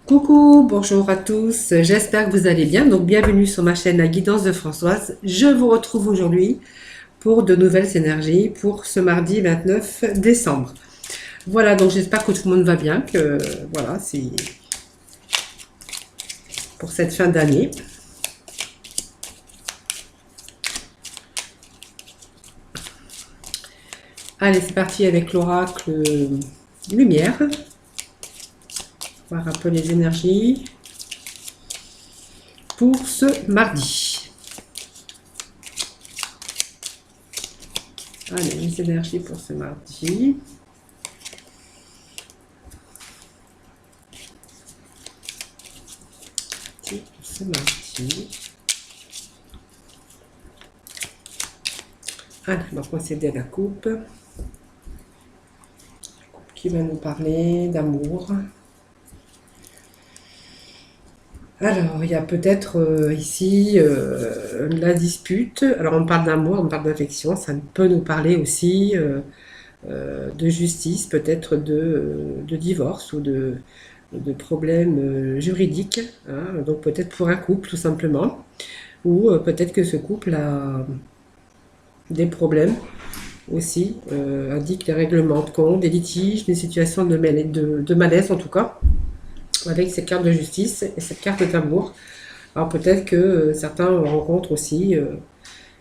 Coucou, bonjour à tous, j'espère que vous allez bien. Donc bienvenue sur ma chaîne La Guidance de Françoise. Je vous retrouve aujourd'hui pour de nouvelles énergies pour ce mardi 29 décembre. Voilà, donc j'espère que tout le monde va bien, que voilà, c'est pour cette fin d'année. Allez, c'est parti avec l'oracle lumière. Voir un peu les énergies pour ce mardi. Allez, les énergies pour ce mardi. Pour ce mardi. Allez, on va procéder à la coupe. La coupe qui va nous parler d'amour. Alors, il y a peut-être ici la dispute. Alors, on parle d'amour, on parle d'affection. Ça peut nous parler aussi de justice, peut-être de divorce ou de problèmes juridiques. Hein. Donc, peut-être pour un couple, tout simplement. Ou peut-être que ce couple a des problèmes aussi, indique les règlements de compte, des litiges, des situations de malaise en tout cas, avec cette carte de justice et cette carte d'amour. Alors peut-être que certains rencontrent aussi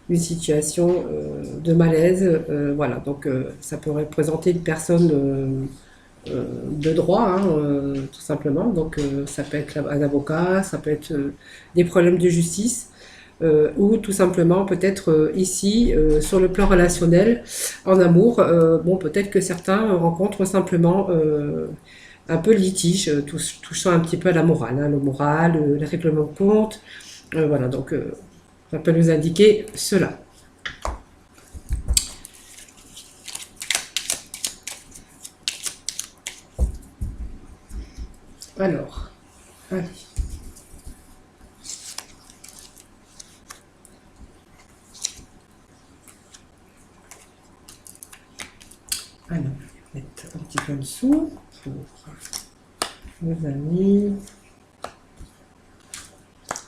une situation de malaise. Voilà, donc ça peut représenter une personne de droit, hein, tout simplement. Donc ça peut être un avocat, ça peut être des problèmes de justice. Ou tout simplement peut-être ici sur le plan relationnel en amour, bon peut-être que certains rencontrent simplement un peu le litige, touchant un petit peu à la morale, hein, le moral, les règlements de compte, voilà, donc ça peut nous indiquer cela. Alors, allez. Alors, je vais mettre un petit peu en dessous pour nos amis.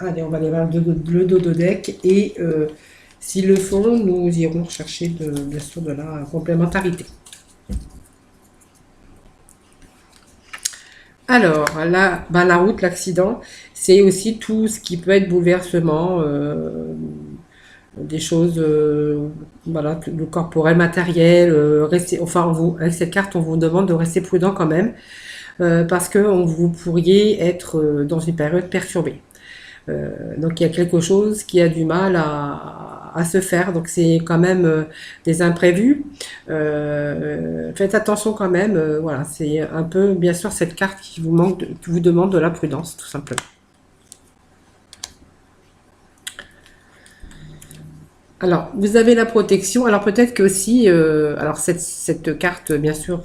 Allez, on va aller voir le dododeck et s'ils le font, nous irons chercher bien sûr de la complémentarité. Alors, là, la route, l'accident, c'est aussi tout ce qui peut être bouleversement, des choses, voilà, le corporel, matériel, enfin, avec cette carte, on vous demande de rester prudent quand même, parce que vous pourriez être dans une période perturbée. Donc il y a quelque chose qui a du mal à se faire, donc c'est quand même des imprévus. Faites attention quand même, voilà, c'est un peu bien sûr cette carte qui vous demande de la prudence, tout simplement. Alors, vous avez la protection. Alors peut-être que aussi, alors cette carte, bien sûr,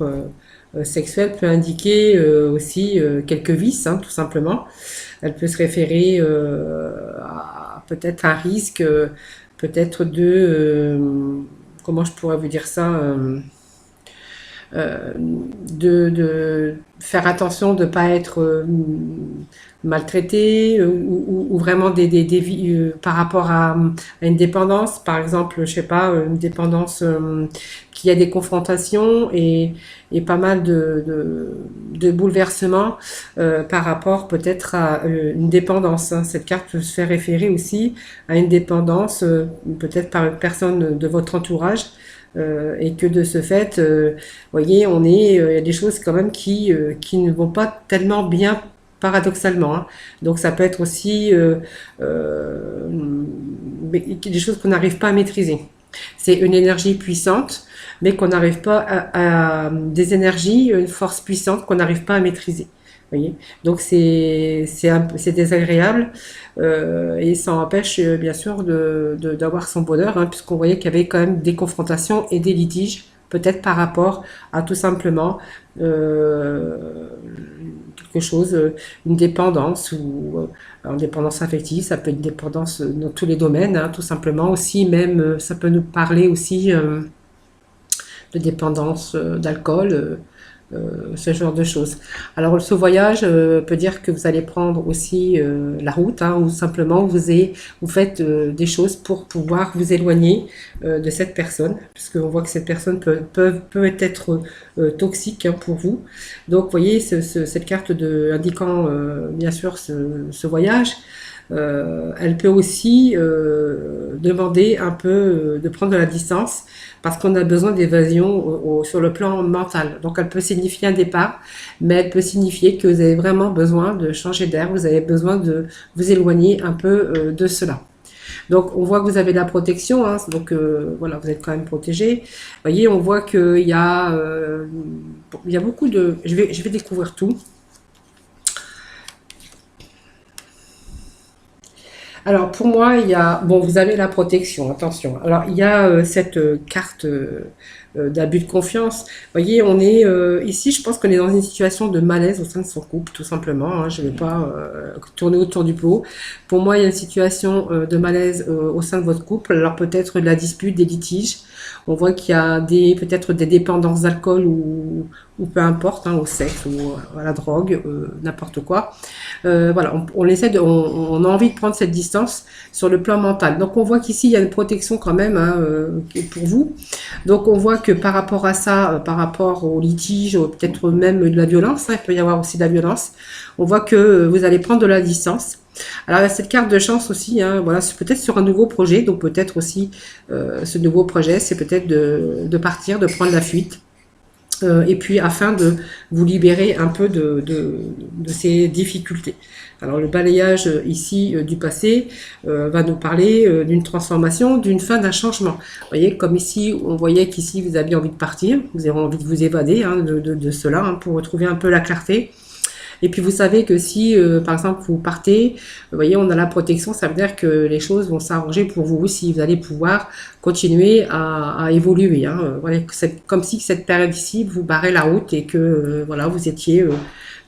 sexuelle peut indiquer aussi quelques vices, hein, tout simplement. Elle peut se référer à peut-être un risque, peut-être comment je pourrais vous dire ça, de faire attention de ne pas être maltraité ou vraiment par rapport à une dépendance, par exemple, je sais pas, une dépendance qui a des confrontations et pas mal de bouleversements par rapport peut-être à une dépendance. Hein. Cette carte peut se faire référer aussi à une dépendance, peut-être par une personne de votre entourage. Et que de ce fait, voyez, il y a des choses quand même qui ne vont pas tellement bien paradoxalement. Hein. Donc ça peut être aussi des choses qu'on n'arrive pas à maîtriser. C'est une énergie puissante, mais qu'on n'arrive pas des énergies, une force puissante qu'on n'arrive pas à maîtriser. Voyez, donc c'est désagréable et ça empêche bien sûr d'avoir son bonheur, hein, puisqu'on voyait qu'il y avait quand même des confrontations et des litiges, peut-être par rapport à tout simplement quelque chose, une dépendance ou une dépendance affective, ça peut être une dépendance dans tous les domaines, hein, tout simplement aussi, même ça peut nous parler aussi de dépendance d'alcool. ce genre de choses. Alors ce voyage peut dire que vous allez prendre aussi la route, hein, ou simplement vous faites des choses pour pouvoir vous éloigner de cette personne, puisqu'on voit que cette personne peut être toxique, hein, pour vous. Donc vous voyez cette carte indiquant bien sûr ce voyage. Elle peut aussi demander un peu de prendre de la distance parce qu'on a besoin d'évasion sur le plan mental. Donc elle peut signifier un départ, mais elle peut signifier que vous avez vraiment besoin de changer d'air, vous avez besoin de vous éloigner un peu de cela. Donc on voit que vous avez de la protection, hein, donc voilà, vous êtes quand même protégé. Vous voyez, on voit il y a beaucoup de... Je vais découvrir tout. Alors pour moi, bon, vous avez la protection, attention. Alors il y a cette carte d'abus de confiance. Vous voyez, on est ici, je pense qu'on est dans une situation de malaise au sein de son couple, tout simplement, hein. Je ne vais pas tourner autour du pot. Pour moi, il y a une situation de malaise au sein de votre couple. Alors peut-être de la dispute, des litiges. On voit qu'il y a peut-être des dépendances d'alcool ou peu importe, hein, au sexe ou à la drogue, n'importe quoi. Voilà, on a envie de prendre cette distance sur le plan mental. Donc on voit qu'ici il y a une protection quand même, hein, pour vous. Donc on voit que par rapport à ça, par rapport au litige, peut-être même de la violence, hein, il peut y avoir aussi de la violence. On voit que vous allez prendre de la distance. Alors il y a cette carte de chance aussi, hein, voilà, c'est peut-être sur un nouveau projet, donc peut-être aussi ce nouveau projet, c'est peut-être de partir, de prendre la fuite. Et puis afin de vous libérer un peu de ces difficultés. Alors le balayage ici du passé va nous parler d'une transformation, d'une fin, d'un changement. Vous voyez, comme ici, on voyait qu'ici vous aviez envie de partir, vous avez envie de vous évader, hein, de cela, hein, pour retrouver un peu la clarté. Et puis vous savez que si, par exemple, vous partez, vous voyez, on a la protection, ça veut dire que les choses vont s'arranger pour vous aussi. Vous allez pouvoir continuer à évoluer, hein. Voilà, c'est comme si cette période ici vous barrait la route et que voilà, vous étiez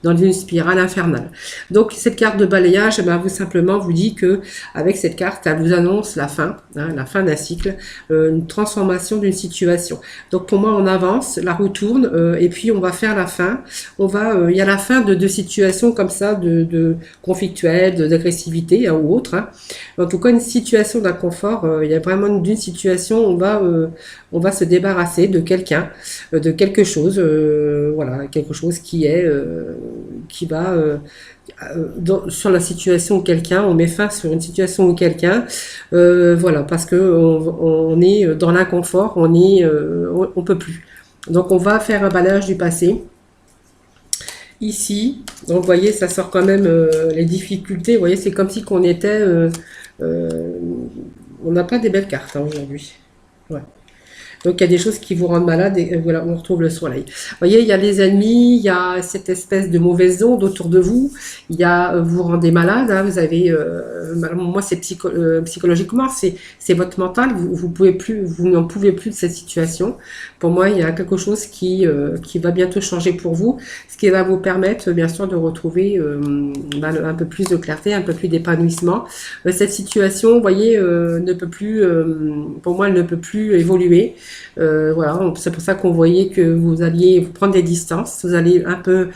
dans une spirale infernale. Donc cette carte de balayage, ben, vous dit que avec cette carte, elle vous annonce la fin, hein, la fin d'un cycle, une transformation d'une situation. Donc pour moi, on avance, la roue tourne, et puis on va faire la fin. Il y a la fin de situations comme ça, de conflictuelles, d'agressivité, hein, ou autre, hein. En tout cas, une situation d'inconfort. Il y a vraiment d'une situation, on va se débarrasser de quelqu'un, de quelque chose, voilà, quelque chose qui va sur la situation où quelqu'un, on met fin sur une situation où quelqu'un, voilà, parce que on est dans l'inconfort, on peut plus. Donc on va faire un balayage du passé. Ici, donc vous voyez, ça sort quand même les difficultés. Vous voyez, c'est comme si qu'on était, on n'a pas des belles cartes, hein, aujourd'hui. Ouais. Donc il y a des choses qui vous rendent malade et voilà, on retrouve le soleil. Vous voyez, il y a les ennemis, il y a cette espèce de mauvaise onde autour de vous, il y a vous rendez malade, hein, vous avez, moi c'est psychologiquement, c'est votre mental, vous n'en pouvez plus de cette situation. Pour moi, il y a quelque chose qui va bientôt changer pour vous, ce qui va vous permettre bien sûr de retrouver un peu plus de clarté, un peu plus d'épanouissement. Cette situation, vous voyez, ne peut plus, pour moi, elle ne peut plus évoluer. Voilà, c'est pour ça qu'on voyait que vous alliez prendre des distances, vous allez un peu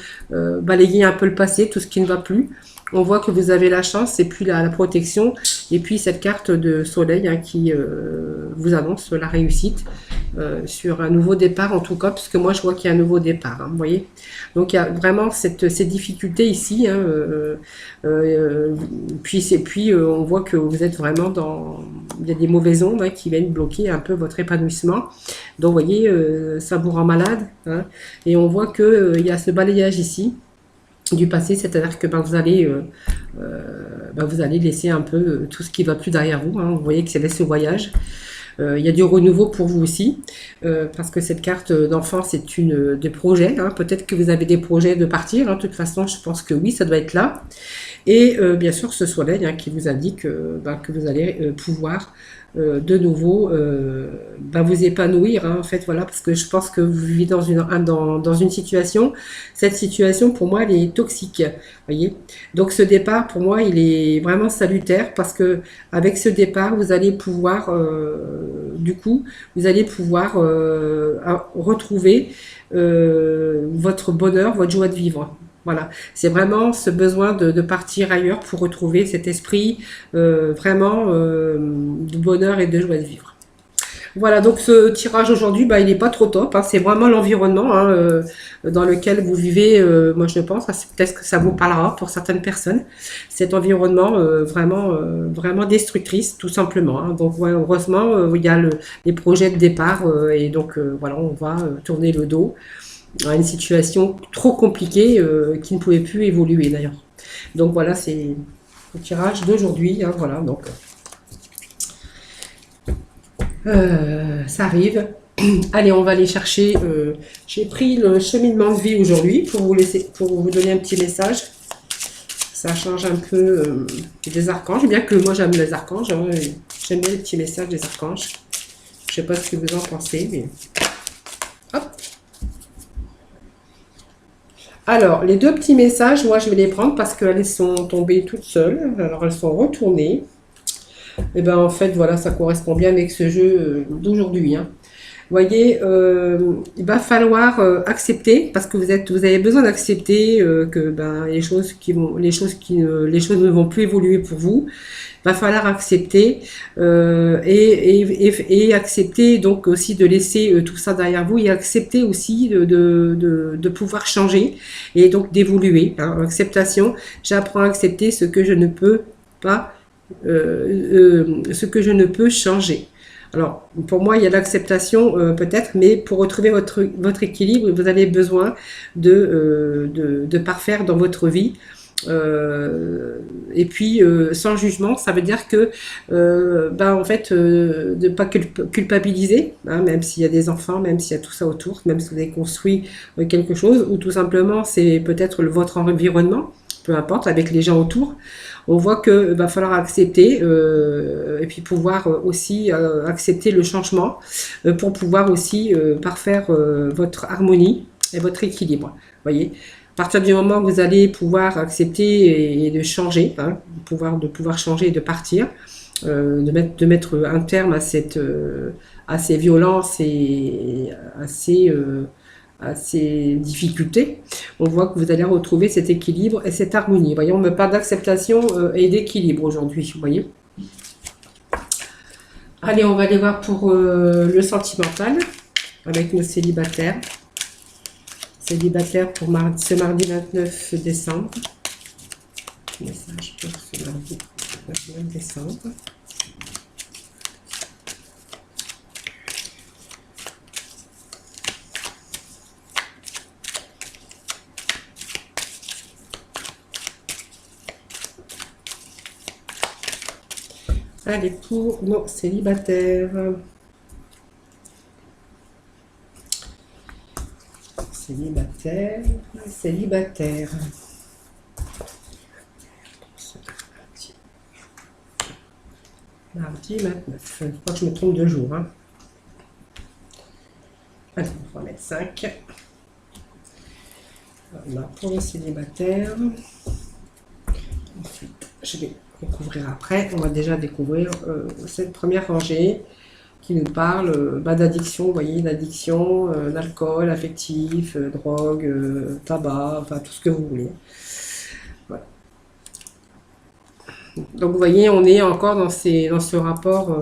balayer un peu le passé, tout ce qui ne va plus. On voit que vous avez la chance et puis la protection et puis cette carte de soleil, hein, qui vous annonce la réussite sur un nouveau départ en tout cas, puisque moi je vois qu'il y a un nouveau départ, hein, vous voyez. Donc il y a vraiment ces difficultés ici, hein, puis on voit que vous êtes vraiment il y a des mauvaises ondes, hein, qui viennent bloquer un peu votre épanouissement. Donc vous voyez, ça vous rend malade, hein, et on voit que il y a ce balayage ici du passé, c'est-à-dire que vous allez laisser un peu tout ce qui va plus derrière vous, hein. Vous voyez que c'est laissé au voyage. Il y a du renouveau pour vous aussi, parce que cette carte d'enfant, c'est des projets, hein. Peut-être que vous avez des projets de partir, hein. De toute façon, je pense que oui, ça doit être là. Et bien sûr ce soleil hein, qui vous indique que vous allez pouvoir de nouveau vous épanouir hein, en fait voilà parce que je pense que vous vivez dans une situation, cette situation pour moi elle est toxique, voyez, donc ce départ pour moi il est vraiment salutaire parce que avec ce départ vous allez pouvoir du coup vous allez pouvoir retrouver votre bonheur, votre joie de vivre. Voilà, c'est vraiment ce besoin de partir ailleurs pour retrouver cet esprit vraiment de bonheur et de joie de vivre. Voilà, donc ce tirage aujourd'hui, il n'est pas trop top. Hein, c'est vraiment l'environnement hein, dans lequel vous vivez. Moi, je pense, peut-être que ça vous parlera pour certaines personnes. Cet environnement vraiment destructrice, tout simplement. Hein. Donc, ouais, heureusement, il y a les projets de départ et donc voilà, on va tourner le dos à une situation trop compliquée qui ne pouvait plus évoluer d'ailleurs. Donc voilà, c'est le tirage d'aujourd'hui. Hein, voilà, donc ça arrive. Allez, on va aller chercher. J'ai pris le cheminement de vie aujourd'hui pour vous donner un petit message. Ça change un peu des archanges. Bien que moi j'aime les archanges. Hein, j'aime bien les petits messages des archanges. Je sais pas ce que vous en pensez, mais hop. Alors, les deux petits messages, moi je vais les prendre parce qu'elles sont tombées toutes seules. Alors, elles sont retournées. Et ben en fait, voilà, ça correspond bien avec ce jeu d'aujourd'hui. Hein. Vous voyez, il va falloir accepter parce que vous avez besoin d'accepter que les choses ne vont plus évoluer pour vous. Il va falloir accepter et accepter donc aussi de laisser tout ça derrière vous et accepter aussi de pouvoir changer et donc d'évoluer. Hein. Acceptation, j'apprends à accepter ce que je ne peux pas, ce que je ne peux changer. Alors, pour moi, il y a l'acceptation peut-être, mais pour retrouver votre équilibre, vous avez besoin de parfaire dans votre vie. Et puis, sans jugement, ça veut dire que, en fait, de ne pas culpabiliser, hein, même s'il y a des enfants, même s'il y a tout ça autour, même si vous avez construit quelque chose, ou tout simplement, c'est peut-être votre environnement, peu importe, avec les gens autour. On voit que va falloir accepter et puis pouvoir aussi accepter le changement pour pouvoir aussi parfaire votre harmonie et votre équilibre. Voyez, à partir du moment où vous allez pouvoir accepter et de changer, hein, de pouvoir changer et de partir, de mettre un terme à ces violences et à ces difficultés, on voit que vous allez retrouver cet équilibre et cette harmonie. Voyez, on me parle d'acceptation et d'équilibre aujourd'hui, vous voyez. Allez, on va aller voir pour le sentimental avec nos célibataires. Célibataires pour ce mardi 29 décembre. Message pour ce mardi 29 décembre. Allez, pour nos célibataires. Célibataire. Mardi 29. Je crois que je me trompe de jour. Hein. Allez, on va mettre 5. Voilà, pour les célibataires. Ensuite, je vais découvrir après. On va déjà découvrir cette première rangée qui nous parle d'addiction, vous voyez, d'addiction, d'alcool, affectif, drogue, tabac, enfin tout ce que vous voulez. Voilà. Donc vous voyez, on est encore dans ce rapport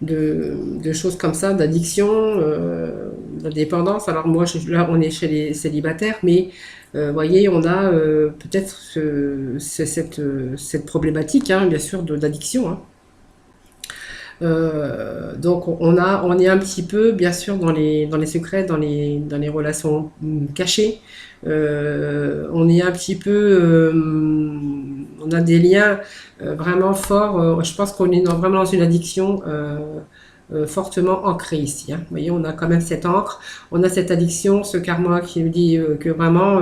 de choses comme ça, d'addiction, de dépendance. Alors moi, là, on est chez les célibataires, mais vous voyez, on a peut-être cette problématique, hein, bien sûr, d'addiction. Hein. Donc on est un petit peu, bien sûr, dans les secrets, dans les relations cachées. On est un petit peu, on a des liens vraiment forts. Je pense qu'on est vraiment dans une addiction fortement ancré ici. Hein. Vous voyez, on a quand même cette encre, on a cette addiction, ce karma qui nous dit que vraiment...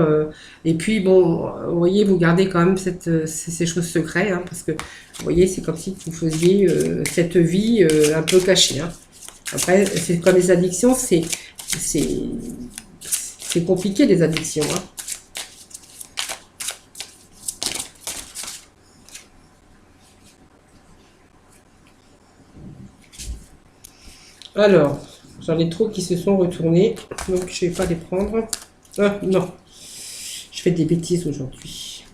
et puis, bon, vous voyez, vous gardez quand même ces choses secrètes, hein, parce que, vous voyez, c'est comme si vous faisiez cette vie un peu cachée. Hein. Après, c'est comme les addictions, c'est compliqué, les addictions. Hein. Alors, j'en ai trop qui se sont retournés, donc je ne vais pas les prendre. Ah, non, je fais des bêtises aujourd'hui.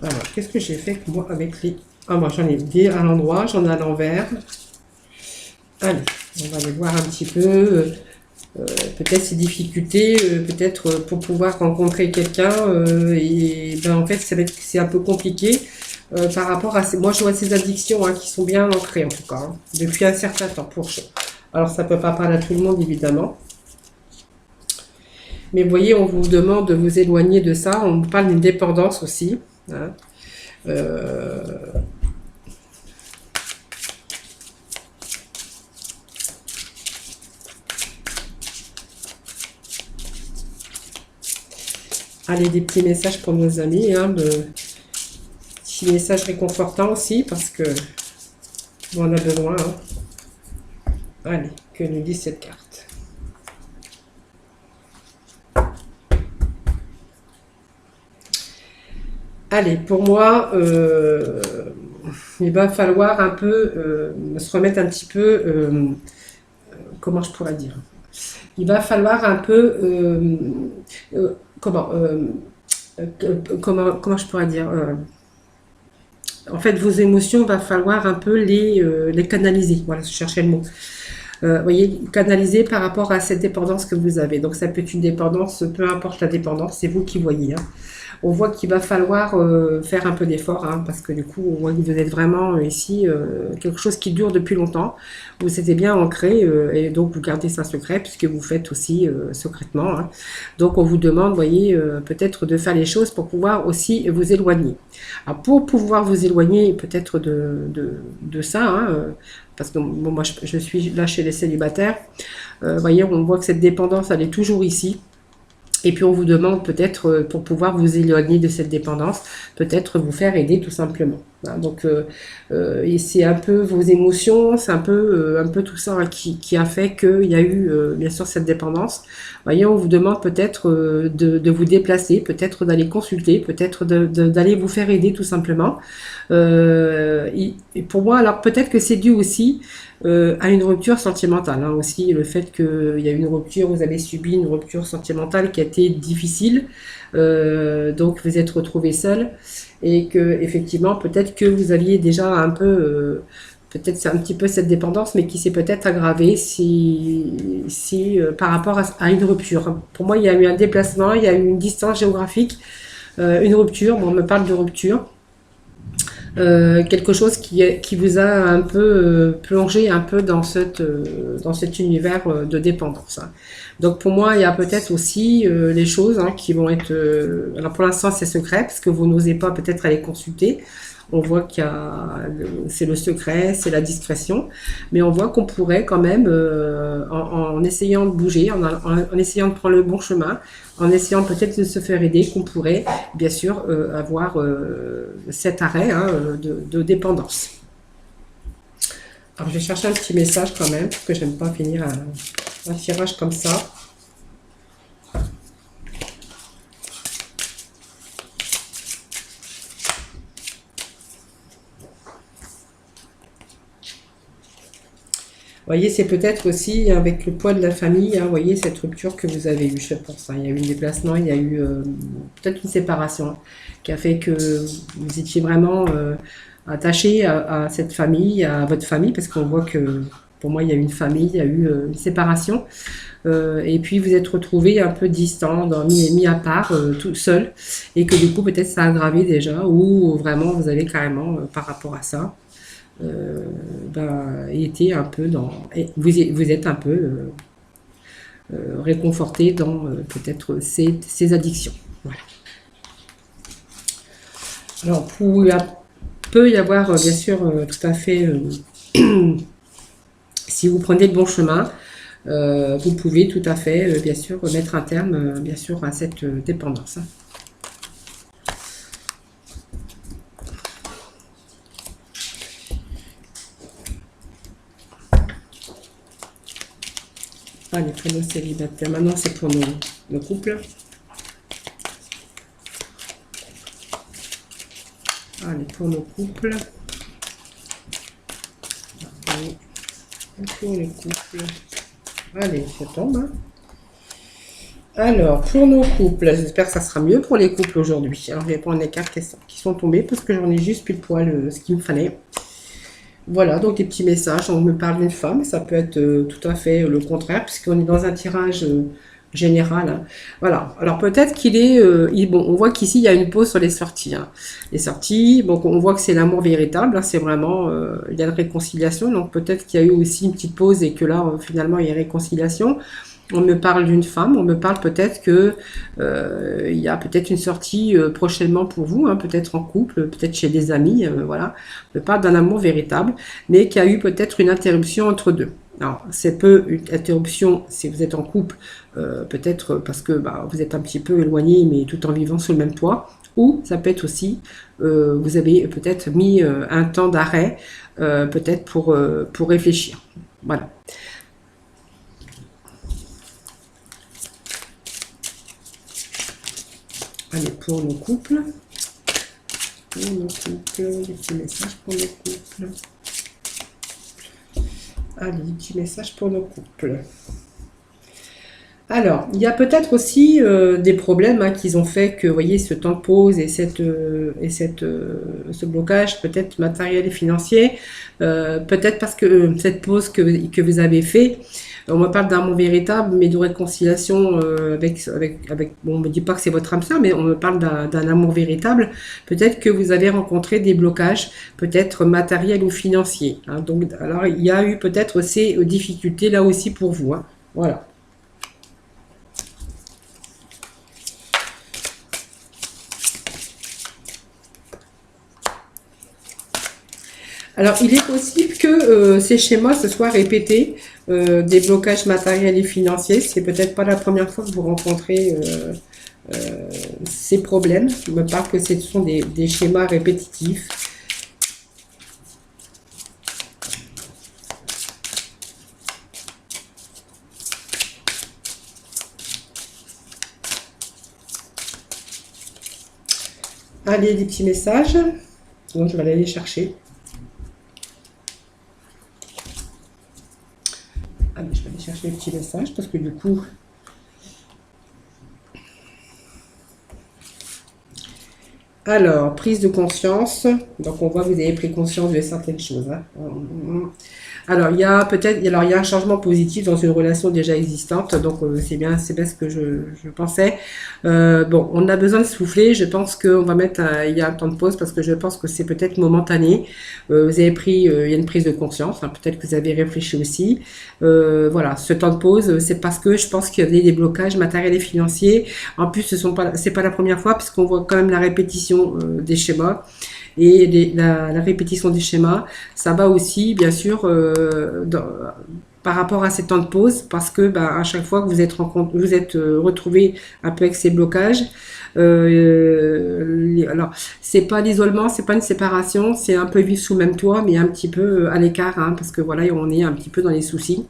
Alors, qu'est-ce que j'ai fait moi avec les... Ah, moi j'en ai des à l'endroit, j'en ai à l'envers. Allez, on va aller voir un petit peu, peut-être ces difficultés, peut-être pour pouvoir rencontrer quelqu'un. Et ben, en fait, c'est un peu compliqué. Par rapport à moi je vois ces addictions hein, qui sont bien ancrées en tout cas hein, depuis un certain temps alors ça peut pas parler à tout le monde évidemment, mais vous voyez on vous demande de vous éloigner de ça, on vous parle d'une dépendance aussi hein. Allez, des petits messages pour nos amis hein, petit message réconfortant aussi parce que on en a besoin. Hein. Allez, que nous dit cette carte? Allez, pour moi, il va falloir un peu se remettre un petit peu, comment je pourrais dire? Il va falloir un peu, comment je pourrais dire? En fait, vos émotions, va falloir un peu les canaliser. Voilà, je cherchais le mot. Voyez, canaliser par rapport à cette dépendance que vous avez. Donc, ça peut être une dépendance, peu importe la dépendance, c'est vous qui voyez. Hein. On voit qu'il va falloir faire un peu d'effort, hein, parce que du coup, on voit que vous êtes vraiment ici, quelque chose qui dure depuis longtemps. Vous êtes bien ancré, et donc vous gardez ça secret, puisque vous faites aussi secrètement. Hein. Donc, on vous demande, voyez, peut-être de faire les choses pour pouvoir aussi vous éloigner. Alors, pour pouvoir vous éloigner peut-être de ça, hein, parce que bon, moi je suis là chez les célibataires, voyez, on voit que cette dépendance, elle est toujours ici. Et puis on vous demande peut-être, pour pouvoir vous éloigner de cette dépendance, peut-être vous faire aider tout simplement. Hein, donc et c'est un peu vos émotions, c'est un peu tout ça hein, qui a fait qu'il y a eu bien sûr cette dépendance. Voyez, on vous demande peut-être de vous déplacer, peut-être d'aller consulter, peut-être d'aller vous faire aider tout simplement. Et pour moi, alors peut-être que c'est dû aussi à une rupture sentimentale. Hein, aussi, le fait qu'il y a eu une rupture, vous avez subi une rupture sentimentale qui a été difficile, donc vous êtes retrouvé seul et que effectivement peut-être que vous aviez déjà un peu, peut-être c'est un petit peu cette dépendance, mais qui s'est peut-être aggravée si par rapport à une rupture. Pour moi, il y a eu un déplacement, il y a eu une distance géographique, une rupture. Bon, on me parle de rupture. Quelque chose qui vous a un peu plongé un peu dans cet univers de dépendance. Hein. Donc pour moi, il y a peut-être aussi les choses hein, qui vont être... alors pour l'instant, c'est secret, parce que vous n'osez pas peut-être aller consulter. On voit qu'il y a... c'est le secret, c'est la discrétion. Mais on voit qu'on pourrait quand même, en essayant de bouger, en essayant de prendre le bon chemin, en essayant peut-être de se faire aider, qu'on pourrait bien sûr avoir cet arrêt hein, de dépendance. Alors je vais chercher un petit message quand même, parce que j'aime pas finir un tirage comme ça. Vous voyez, c'est peut-être aussi avec le poids de la famille, hein, vous voyez, cette rupture que vous avez eue, je pense. Hein. Il y a eu un déplacement, il y a eu peut-être une séparation hein, qui a fait que vous étiez vraiment attaché à cette famille, à votre famille, parce qu'on voit que pour moi, il y a eu une famille, il y a eu une séparation. Et puis vous êtes retrouvé un peu distant, mis à part, tout seul, et que du coup, peut-être ça a aggravé déjà, ou vraiment vous avez carrément, par rapport à ça, été un peu dans... Vous êtes un peu réconforté dans peut-être ces addictions. Voilà. Alors, peut y avoir, bien sûr, tout à fait Si vous prenez le bon chemin, vous pouvez tout à fait, bien sûr, mettre un terme, bien sûr, à cette dépendance. Hein. Allez, pour nos célibataires. Maintenant, c'est pour nos couples. Allez, pour nos couples. Allez, pour les couples. Allez, ça tombe. Hein. Alors, pour nos couples, j'espère que ça sera mieux pour les couples aujourd'hui. Alors, je vais prendre les cartes qui sont tombées parce que j'en ai juste pile poil ce qu'il me fallait. Voilà, donc des petits messages. On me parle d'une femme, ça peut être tout à fait le contraire, puisqu'on est dans un tirage général. Hein. Voilà, alors peut-être qu'il est... bon, on voit qu'ici, il y a une pause sur les sorties. Hein. Les sorties, donc on voit que c'est l'amour véritable, hein, c'est vraiment... il y a une réconciliation, donc peut-être qu'il y a eu aussi une petite pause et que là, finalement, il y a une réconciliation. On me parle d'une femme, on me parle peut-être que il y a peut-être une sortie prochainement pour vous, hein, peut-être en couple, peut-être chez des amis, voilà. On me parle d'un amour véritable, mais qu'il y a eu peut-être une interruption entre deux. Alors, c'est peu une interruption si vous êtes en couple, peut-être parce que vous êtes un petit peu éloigné, mais tout en vivant sous le même toit. Ou ça peut être aussi, vous avez peut-être mis un temps d'arrêt, peut-être pour réfléchir. Voilà. Allez, pour nos couples. Pour nos couples, des petits messages pour nos couples. Allez, des petits messages pour nos couples. Alors, il y a peut-être aussi des problèmes hein, qu'ils ont fait que, vous voyez, ce temps de pause et ce blocage peut-être matériel et financier, peut-être parce que cette pause que vous avez fait, on me parle d'un mot véritable, mais de réconciliation bon, on me dit pas que c'est votre âme sœur, mais on me parle d'un amour véritable. Peut-être que vous avez rencontré des blocages, peut-être matériels ou financiers. Hein. Donc, alors, il y a eu peut-être ces difficultés là aussi pour vous. Hein. Voilà. Alors, il est possible que ces schémas se soient répétés, des blocages matériels et financiers. C'est peut-être pas la première fois que vous rencontrez ces problèmes. Je me parle que ce sont des schémas répétitifs. Allez, des petits messages. Donc, je vais aller les chercher. Allez, je vais aller chercher les petits messages parce que du coup... Alors, prise de conscience. Donc, on voit que vous avez pris conscience de certaines choses. Hein. Alors, il y a un changement positif dans une relation déjà existante. Donc, c'est bien ce que je pensais. Bon, on a besoin de souffler. Je pense qu'on va mettre, il y a un temps de pause parce que je pense que c'est peut-être momentané. Vous avez pris, il y a une prise de conscience. Hein, peut-être que vous avez réfléchi aussi. Voilà, ce temps de pause, c'est parce que je pense qu'il y avait des blocages matériels et financiers. En plus, c'est pas la première fois puisqu'on voit quand même la répétition des schémas. Et la répétition des schémas, ça va aussi, bien sûr, par rapport à ces temps de pause, parce que à chaque fois que vous êtes retrouvé un peu avec ces blocages, alors c'est pas l'isolement, c'est pas une séparation, c'est un peu vivre sous le même toit, mais un petit peu à l'écart, hein, parce que voilà, on est un petit peu dans les soucis.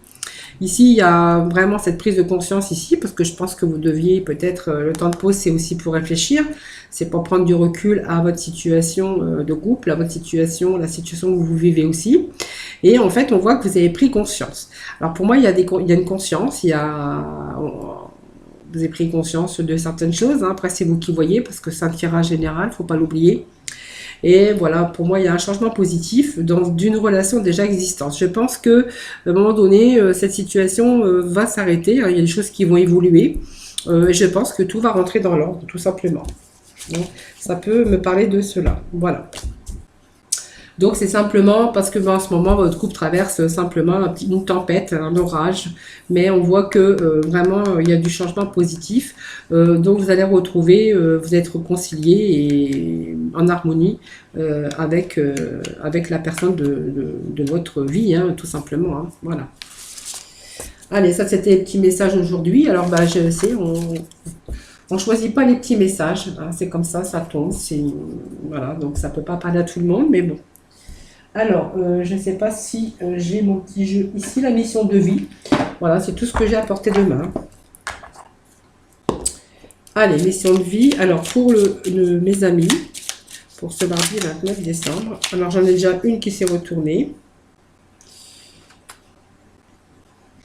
Ici, il y a vraiment cette prise de conscience ici, parce que je pense que vous deviez peut-être, le temps de pause, c'est aussi pour réfléchir, c'est pour prendre du recul à votre situation de couple, à votre situation, la situation où vous vivez aussi. Et en fait, on voit que vous avez pris conscience. Alors pour moi, il y a une conscience, vous avez pris conscience de certaines choses. Hein. Après, c'est vous qui voyez, parce que c'est un tirage général, faut pas l'oublier. Et voilà, pour moi, il y a un changement positif d'une relation déjà existante. Je pense que à un moment donné, cette situation va s'arrêter. Hein. Il y a des choses qui vont évoluer. Et je pense que tout va rentrer dans l'ordre, tout simplement. Donc, ça peut me parler de cela. Voilà. Donc c'est simplement parce que en ce moment votre couple traverse simplement une tempête, un orage, mais on voit que vraiment il y a du changement positif. Donc vous allez retrouver, vous êtes réconciliés et en harmonie avec la personne de votre vie, hein, tout simplement. Hein. Voilà. Allez, ça c'était les petits messages aujourd'hui. Alors bah je sais, on choisit pas les petits messages, hein, c'est comme ça tombe. Voilà, donc ça peut pas parler à tout le monde, mais bon. Alors, je ne sais pas si j'ai mon petit jeu ici, la mission de vie. Voilà, c'est tout ce que j'ai apporté de main. Allez, mission de vie. Alors, pour mes amis, pour ce mardi 29 décembre. Alors, j'en ai déjà une qui s'est retournée.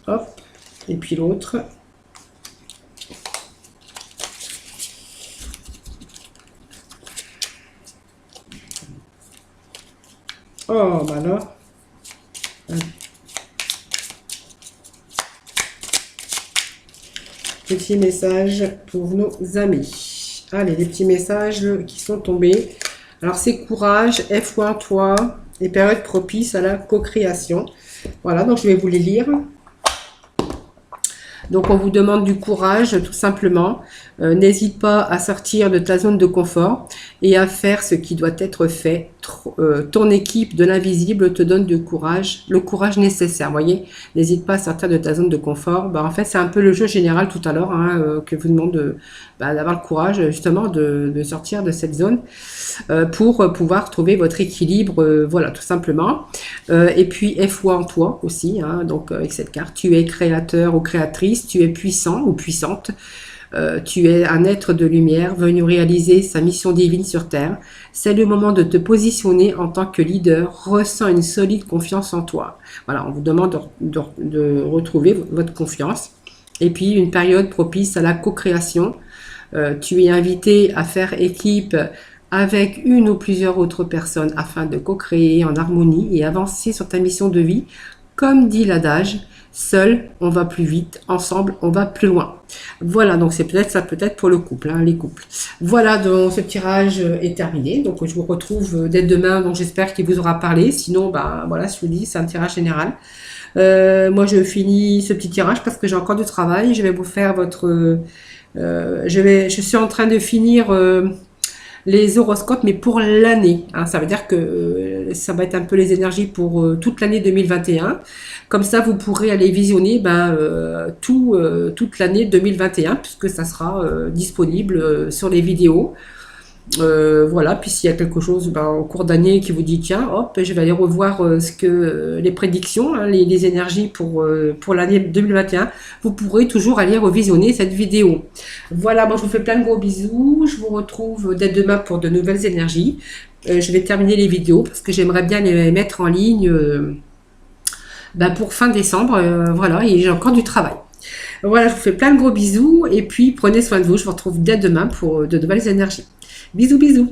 Hop. Et puis l'autre. Oh, bah là. Petit message pour nos amis. Allez, les petits messages qui sont tombés. Alors, c'est courage, aie foi en toi et période propice à la co-création. Voilà, donc je vais vous les lire. Donc, on vous demande du courage, tout simplement. N'hésite pas à sortir de ta zone de confort et à faire ce qui doit être fait. Ton équipe de l'invisible te donne du courage, le courage nécessaire, voyez. N'hésite pas à sortir de ta zone de confort. Bah, en fait, c'est un peu le jeu général tout à l'heure que vous demande d'avoir le courage, justement, de sortir de cette zone pour pouvoir trouver votre équilibre, voilà, tout simplement. Et puis, aie foi en toi aussi, hein, donc avec cette carte. Tu es créateur ou créatrice, tu es puissant ou puissante. Tu es un être de lumière venu réaliser sa mission divine sur Terre. C'est le moment de te positionner en tant que leader. Ressens une solide confiance en toi. Voilà, on vous demande de retrouver votre confiance. Et puis, une période propice à la co-création. Tu es invité à faire équipe avec une ou plusieurs autres personnes afin de co-créer en harmonie et avancer sur ta mission de vie. Comme dit l'adage, seul on va plus vite, ensemble on va plus loin. Voilà, donc c'est peut-être ça, peut-être pour le couple, hein, les couples. Voilà, donc ce tirage est terminé. Donc je vous retrouve dès demain. Donc j'espère qu'il vous aura parlé. Sinon, bah voilà, je vous dis, c'est un tirage général. Moi, je finis ce petit tirage parce que j'ai encore du travail. Je vais vous faire votre. Je suis en train de finir. Les horoscopes, mais pour l'année. Hein, ça veut dire que ça va être un peu les énergies pour toute l'année 2021. Comme ça, vous pourrez aller visionner toute l'année 2021, puisque ça sera disponible sur les vidéos. Voilà, puis s'il y a quelque chose en cours d'année qui vous dit tiens, hop, je vais aller revoir les prédictions, hein, les énergies pour l'année 2021, vous pourrez toujours aller revisionner cette vidéo. Voilà, moi je vous fais plein de gros bisous, je vous retrouve dès demain pour de nouvelles énergies. Je vais terminer les vidéos parce que j'aimerais bien les mettre en ligne pour fin décembre, voilà, et j'ai encore du travail. Voilà, je vous fais plein de gros bisous et puis prenez soin de vous, je vous retrouve dès demain pour de nouvelles énergies. Bisous, bisous.